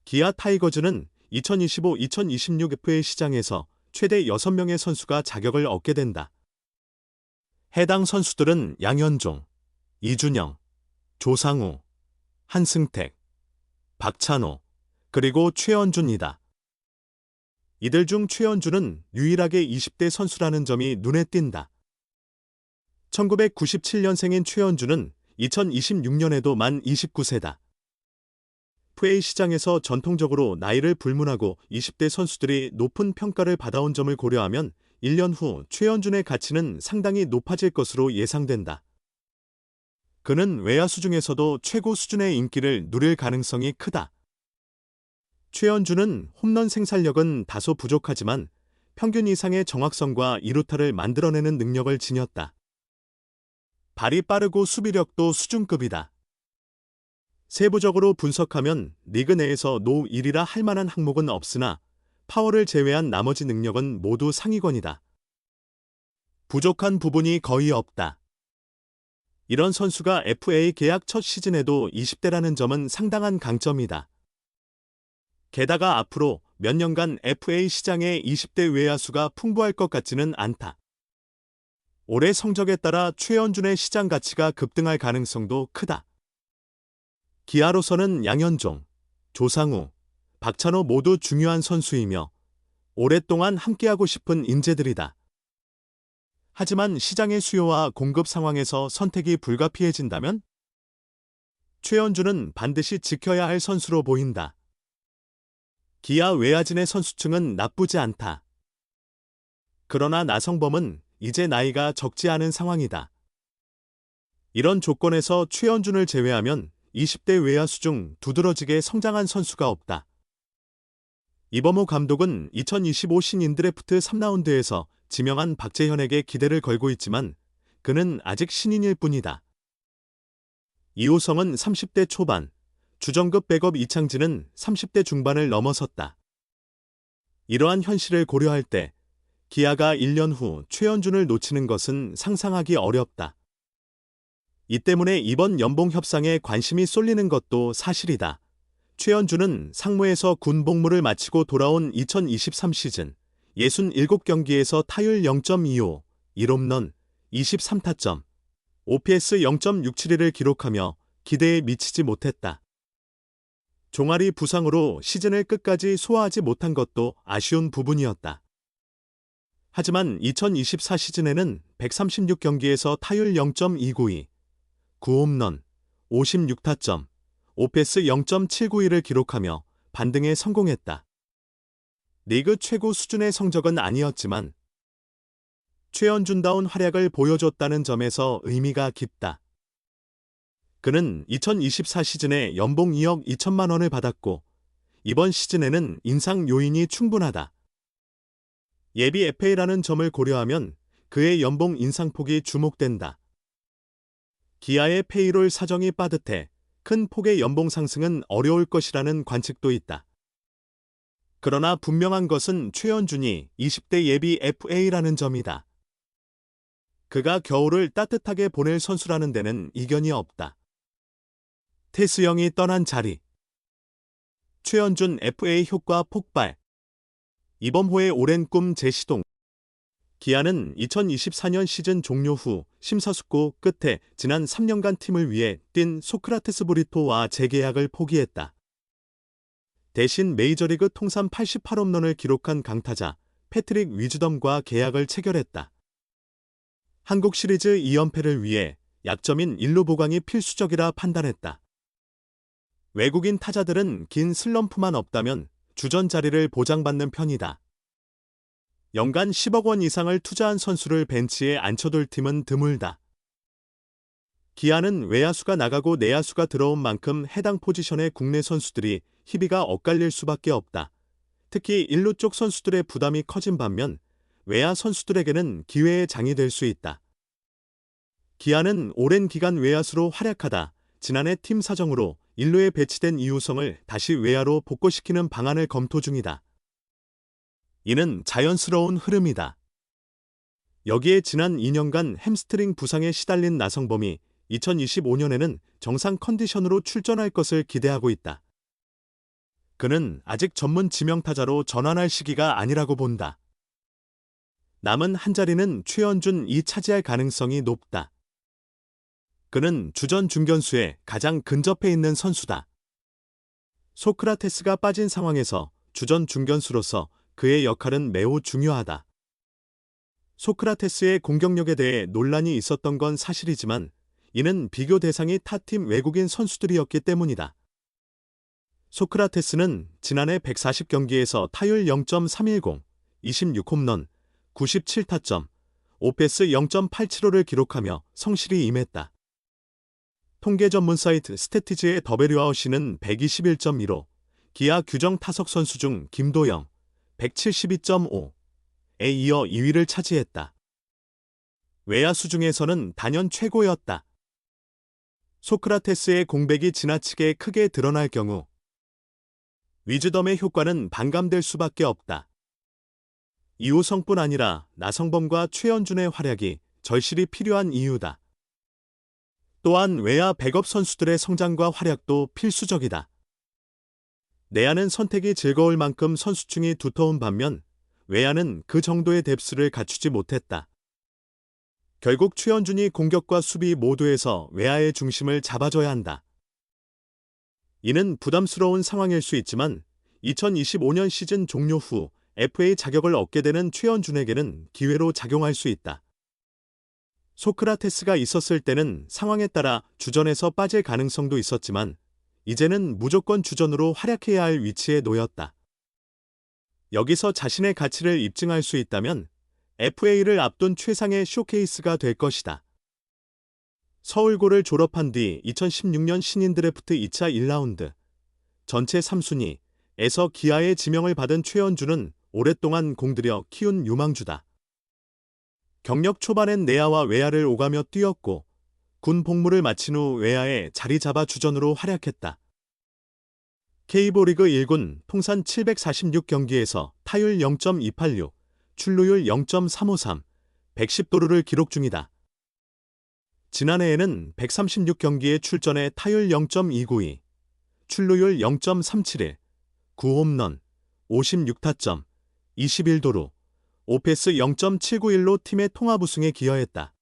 기아 타이거즈는 2025-2026 FA 시장에서 최대 6명의 선수가 자격을 얻게 된다. 해당 선수들은 양현종, 이준영, 조상우, 한승택, 박찬호, 그리고 최원준이다. 이들 중 최원준은 유일하게 20대 선수라는 점이 눈에 띈다. 1997년생인 최원준은 2026년에도 만 29세다. FA 시장에서 전통적으로 나이를 불문하고 20대 선수들이 높은 평가를 받아온 점을 고려하면 1년 후 최원준의 가치는 상당히 높아질 것으로 예상된다. 그는 외야수 중에서도 최고 수준의 인기를 누릴 가능성이 크다. 최원준은 홈런 생산력은 다소 부족하지만 평균 이상의 정확성과 이루타를 만들어내는 능력을 지녔다. 발이 빠르고 수비력도 수준급이다. 세부적으로 분석하면 리그 내에서 노 1위라 할 만한 항목은 없으나 파워를 제외한 나머지 능력은 모두 상위권이다. 부족한 부분이 거의 없다. 이런 선수가 FA 계약 첫 시즌에도 20대라는 점은 상당한 강점이다. 게다가 앞으로 몇 년간 FA 시장에 20대 외야수가 풍부할 것 같지는 않다. 올해 성적에 따라 최원준의 시장 가치가 급등할 가능성도 크다. 기아로서는 양현종, 조상우, 박찬호 모두 중요한 선수이며 오랫동안 함께하고 싶은 인재들이다. 하지만 시장의 수요와 공급 상황에서 선택이 불가피해진다면 최원준은 반드시 지켜야 할 선수로 보인다. 기아 외야진의 선수층은 나쁘지 않다. 그러나 나성범은 이제 나이가 적지 않은 상황이다. 이런 조건에서 최원준을 제외하면 20대 외야수 중 두드러지게 성장한 선수가 없다. 이범호 감독은 2025 신인 드래프트 3라운드에서 지명한 박재현에게 기대를 걸고 있지만 그는 아직 신인일 뿐이다. 이호성은 30대 초반, 주전급 백업 이창진은 30대 중반을 넘어섰다. 이러한 현실을 고려할 때 기아가 1년 후 최원준을 놓치는 것은 상상하기 어렵다. 이 때문에 이번 연봉 협상에 관심이 쏠리는 것도 사실이다. 최원준은 상무에서 군 복무를 마치고 돌아온 2023 시즌 67경기에서 타율 0.25, 1홈런, 23타점, OPS 0.671을 기록하며 기대에 미치지 못했다. 종아리 부상으로 시즌을 끝까지 소화하지 못한 것도 아쉬운 부분이었다. 하지만 2024 시즌에는 136경기에서 타율 0.292, 9홈런, 56타점, OPS 0.791을 기록하며 반등에 성공했다. 리그 최고 수준의 성적은 아니었지만 최원준다운 활약을 보여줬다는 점에서 의미가 깊다. 그는 2024 시즌에 연봉 2억 2천만 원을 받았고 이번 시즌에는 인상 요인이 충분하다. 예비 FA라는 점을 고려하면 그의 연봉 인상폭이 주목된다. 기아의 페이롤 사정이 빠듯해 큰 폭의 연봉 상승은 어려울 것이라는 관측도 있다. 그러나 분명한 것은 최원준이 20대 예비 FA라는 점이다. 그가 겨울을 따뜻하게 보낼 선수라는 데는 이견이 없다. 태수영이 떠난 자리. 최원준 FA 효과 폭발. 이범호의 오랜 꿈 재시동. 기아는 2024년 시즌 종료 후 심사숙고 끝에 지난 3년간 팀을 위해 뛴 소크라테스 브리토와 재계약을 포기했다. 대신 메이저리그 통산 88홈런을 기록한 강타자 패트릭 위즈덤과 계약을 체결했다. 한국 시리즈 2연패를 위해 약점인 1루 보강이 필수적이라 판단했다. 외국인 타자들은 긴 슬럼프만 없다면 주전 자리를 보장받는 편이다. 연간 10억 원 이상을 투자한 선수를 벤치에 앉혀둘 팀은 드물다. 기아는 외야수가 나가고 내야수가 들어온 만큼 해당 포지션의 국내 선수들이 희비가 엇갈릴 수밖에 없다. 특히 1루 쪽 선수들의 부담이 커진 반면 외야 선수들에게는 기회의 장이 될 수 있다. 기아는 오랜 기간 외야수로 활약하다 지난해 팀 사정으로 1루에 배치된 이우성을 다시 외야로 복구시키는 방안을 검토 중이다. 이는 자연스러운 흐름이다. 여기에 지난 2년간 햄스트링 부상에 시달린 나성범이 2025년에는 정상 컨디션으로 출전할 것을 기대하고 있다. 그는 아직 전문 지명타자로 전환할 시기가 아니라고 본다. 남은 한 자리는 최연준이 차지할 가능성이 높다. 그는 주전 중견수에 가장 근접해 있는 선수다. 소크라테스가 빠진 상황에서 주전 중견수로서 그의 역할은 매우 중요하다. 소크라테스의 공격력에 대해 논란이 있었던 건 사실이지만 이는 비교 대상이 타팀 외국인 선수들이었기 때문이다. 소크라테스는 지난해 140경기에서 타율 0.310, 26홈런, 97타점, 오패스 0.875를 기록하며 성실히 임했다. 통계 전문 사이트 스태티즈의 더베류아웃시는 121.15, 기아 규정 타석 선수 중 김도영 172.5에 이어 2위를 차지했다. 외야수 중에서는 단연 최고였다. 소크라테스의 공백이 지나치게 크게 드러날 경우 위즈덤의 효과는 반감될 수밖에 없다. 이우성뿐 아니라 나성범과 최연준의 활약이 절실히 필요한 이유다. 또한 외야 백업 선수들의 성장과 활약도 필수적이다. 내야는 선택이 즐거울 만큼 선수층이 두터운 반면 외야는 그 정도의 뎁스를 갖추지 못했다. 결국 최연준이 공격과 수비 모두에서 외야의 중심을 잡아줘야 한다. 이는 부담스러운 상황일 수 있지만 2025년 시즌 종료 후 FA 자격을 얻게 되는 최연준에게는 기회로 작용할 수 있다. 소크라테스가 있었을 때는 상황에 따라 주전에서 빠질 가능성도 있었지만 이제는 무조건 주전으로 활약해야 할 위치에 놓였다. 여기서 자신의 가치를 입증할 수 있다면 FA를 앞둔 최상의 쇼케이스가 될 것이다. 서울고를 졸업한 뒤 2016년 신인 드래프트 2차 1라운드 전체 3순위에서 기아의 지명을 받은 최연준은 오랫동안 공들여 키운 유망주다. 경력 초반엔 내야와 외야를 오가며 뛰었고 군 복무를 마친 후 외야에 자리 잡아 주전으로 활약했다. K리그 1군 통산 746경기에서 타율 0.286, 출루율 0.353, 110도루를 기록 중이다. 지난해에는 136경기에 출전해 타율 0.292, 출루율 0.371, 9홈런, 56타점, 21도루, 오패스 0.791로 팀의 통합 우승에 기여했다.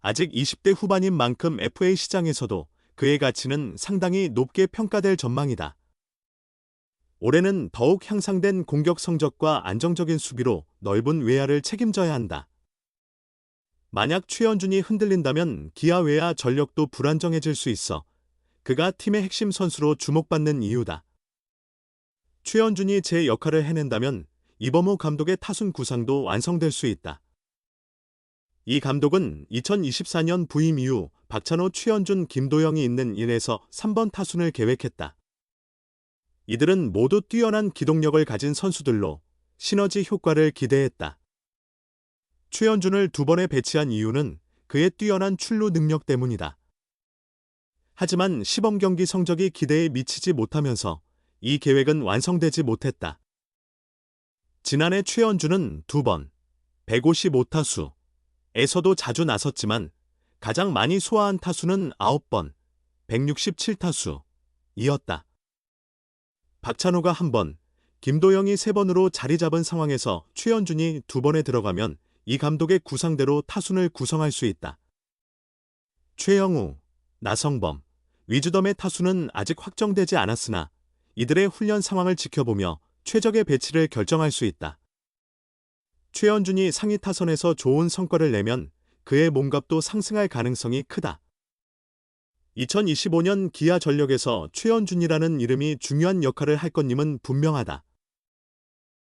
아직 20대 후반인 만큼 FA 시장에서도 그의 가치는 상당히 높게 평가될 전망이다. 올해는 더욱 향상된 공격 성적과 안정적인 수비로 넓은 외야를 책임져야 한다. 만약 최연준이 흔들린다면 기아 외야 전력도 불안정해질 수 있어 그가 팀의 핵심 선수로 주목받는 이유다. 최연준이 제 역할을 해낸다면 이범호 감독의 타순 구상도 완성될 수 있다. 이 감독은 2024년 부임 이후 박찬호, 최연준, 김도영이 있는 1에서 3번 타순을 계획했다. 이들은 모두 뛰어난 기동력을 가진 선수들로 시너지 효과를 기대했다. 최연준을 2번에 배치한 이유는 그의 뛰어난 출루 능력 때문이다. 하지만 시범경기 성적이 기대에 미치지 못하면서 이 계획은 완성되지 못했다. 지난해 최연준은 2번, 155타수에서도 자주 나섰지만 가장 많이 소화한 타수는 9번, 167타수이었다. 박찬호가 1번, 김도영이 3번으로 자리 잡은 상황에서 최연준이 2번에 들어가면 이 감독의 구상대로 타순을 구성할 수 있다. 최영우, 나성범, 위즈덤의 타순은 아직 확정되지 않았으나 이들의 훈련 상황을 지켜보며 최적의 배치를 결정할 수 있다. 최연준이 상위 타선에서 좋은 성과를 내면 그의 몸값도 상승할 가능성이 크다. 2025년 기아 전력에서 최연준이라는 이름이 중요한 역할을 할 것임은 분명하다.